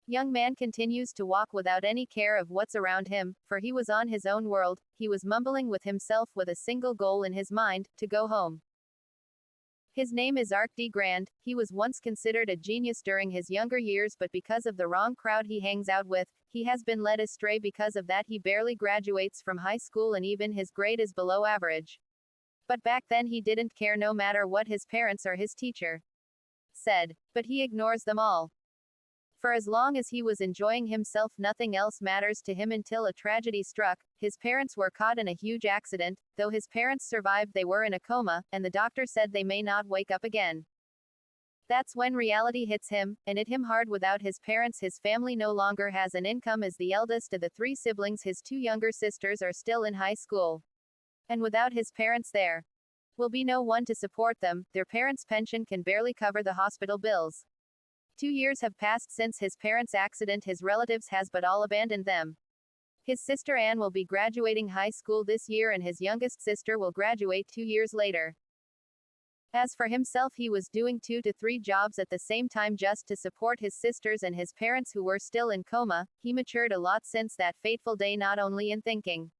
Young man continues to walk without any care of what's around him, for he was on his own world, he was mumbling with himself with a single goal in his mind, to go home. His name is Arc D. Grand. He was once considered a genius during his younger years, but because of the wrong crowd he hangs out with, he has been led astray. Because of that, he barely graduates from high school and even his grade is below average. But back then he didn't care, no matter what his parents or his teacher said. But he ignores them all. For as long as he was enjoying himself, nothing else matters to him until a tragedy struck. His parents were caught in a huge accident. Though his parents survived, they were in a coma, and the doctor said they may not wake up again. That's when reality hits him, and it him hard. Without his parents, his family no longer has an income. As the eldest of the three siblings, his two younger sisters are still in high school. And without his parents, there will be no one to support them. Their parents' pension can barely cover the hospital bills. 2 years have passed since his parents' accident. His relatives has but all abandoned them. His sister Anne will be graduating high school this year, and his youngest sister will graduate 2 years later. As for himself, he was doing 2 to 3 jobs at the same time just to support his sisters and his parents, who were still in coma. He matured a lot since that fateful day, not only in thinking,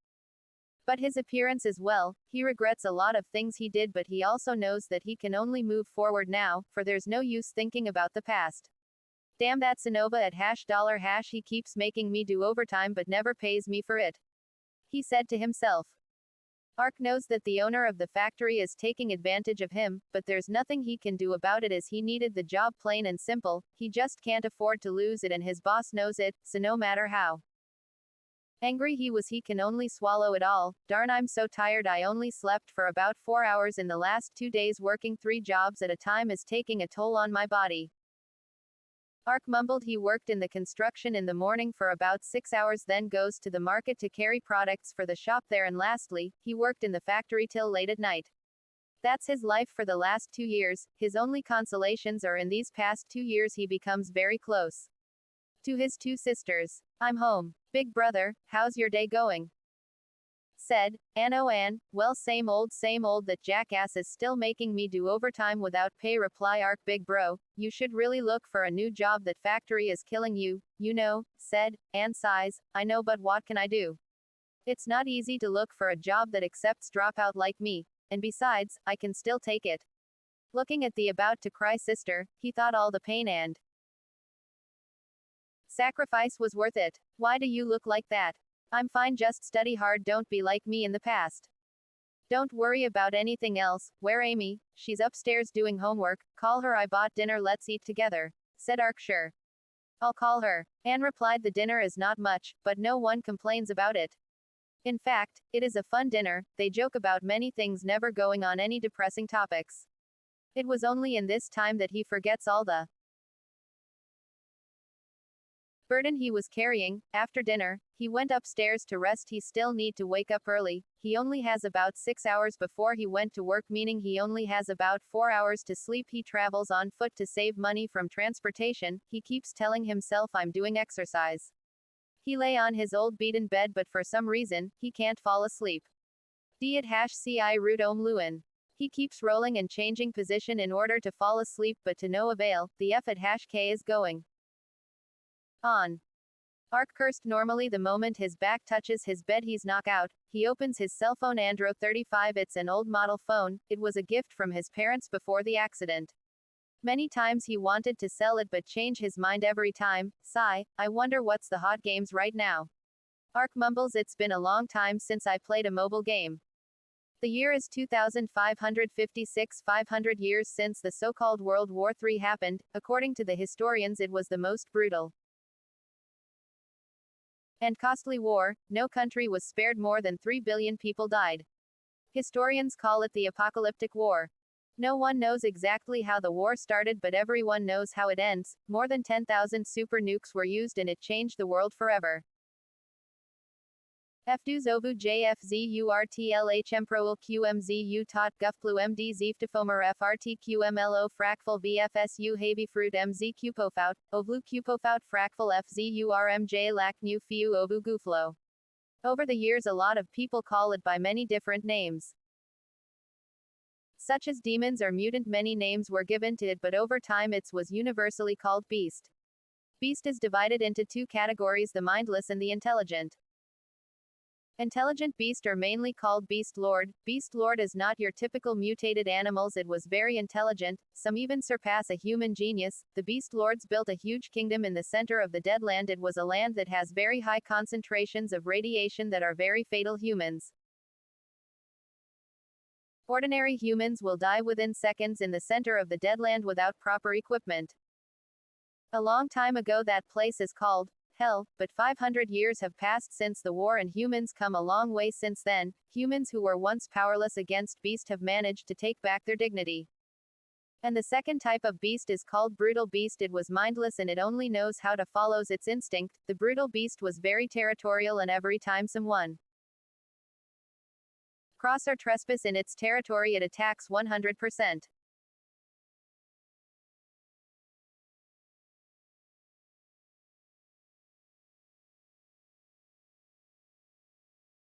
but his appearance as well. He regrets a lot of things he did, but he also knows that he can only move forward now, for there's no use thinking about the past. Damn that Sonova at $. He keeps making me do overtime but never pays me for it, he said to himself. Ark knows that the owner of the factory is taking advantage of him, but there's nothing he can do about it, as he needed the job, plain and simple. He just can't afford to lose it, and his boss knows it, so no matter how angry he was, he can only swallow it all. Darn, I'm so tired. I only slept for about 4 hours in the last 2 days. Working 3 jobs at a time is taking a toll on my body. Ark mumbled. He worked in the construction in the morning for about 6 hours, then goes to the market to carry products for the shop there, and lastly, he worked in the factory till late at night. That's his life for the last 2 years. His only consolations are in these past 2 years he becomes very close to his 2 sisters. I'm home. Big brother, how's your day going? Said Anne. Oh, Anne, well, same old, that jackass is still making me do overtime without pay. Reply Ark. Big bro, you should really look for a new job. That factory is killing you, you know, said Anne. Sighs, I know, but what can I do? It's not easy to look for a job that accepts dropout like me, and besides, I can still take it. Looking at the about to cry sister, he thought all the pain and sacrifice was worth it. Why do you look like that? I'm fine, just study hard, don't be like me in the past. Don't worry about anything else. Where Amy? She's upstairs doing homework. Call her. I bought dinner, let's eat together, said Ark. Sure, I'll call her. Anne replied. The dinner is not much, but no one complains about it. In fact, it is a fun dinner. They joke about many things, never going on any depressing topics. It was only in this time that he forgets all the burden he was carrying. After dinner, he went upstairs to rest. He still need to wake up early. He only has about 6 hours before he went to work, meaning he only has about 4 hours to sleep. He travels on foot to save money from transportation. He keeps telling himself, I'm doing exercise. He lay on his old beaten bed, but for some reason, he can't fall asleep. D at #ci root om luin. He keeps rolling and changing position in order to fall asleep, but to no avail. The F at #k is going on. Ark cursed. Normally the moment his back touches his bed he's knock out. He opens his cell phone. Android 35. It's an old model phone. It was a gift from his parents before the accident. Many times he wanted to sell it but change his mind every time. Sigh, I wonder what's the hot games right now. Ark mumbles. It's been a long time since I played a mobile game. The year is 2556, 500 years since the so-called World War III happened. According to the historians, it was the most brutal and costly war. No country was spared. More than 3 billion people died. Historians call it the apocalyptic war. No one knows exactly how the war started, but everyone knows how it ends. More than 10,000 super nukes were used, and it changed the world forever. Fdus ovu jfzurtlh emproil qmzu tot gufplu md ziftefomer frtqmlo fracful vfsu fruit mz cupofout, ovlu cupofout fracful fzurmj lac nu fiu ovu guflo. Over the years, a lot of people call it by many different names, such as demons or mutant. Many names were given to it, but over time it was universally called beast. Beast is divided into two categories: the mindless and the intelligent. Intelligent beast are mainly called Beast Lord. Beast Lord is not your typical mutated animals. It was very intelligent, some even surpass a human genius. The Beast Lords built a huge kingdom in the center of the Deadland. It was a land that has very high concentrations of radiation that are very fatal humans. Ordinary humans will die within seconds in the center of the Deadland without proper equipment. A long time ago that place is called Hell, but 500 years have passed since the war and humans come a long way since then. Humans who were once powerless against Beast have managed to take back their dignity. And the second type of beast is called Brutal Beast. It was mindless and it only knows how to follows its instinct. The Brutal Beast was very territorial, and every time someone cross or trespass in its territory, it attacks 100%.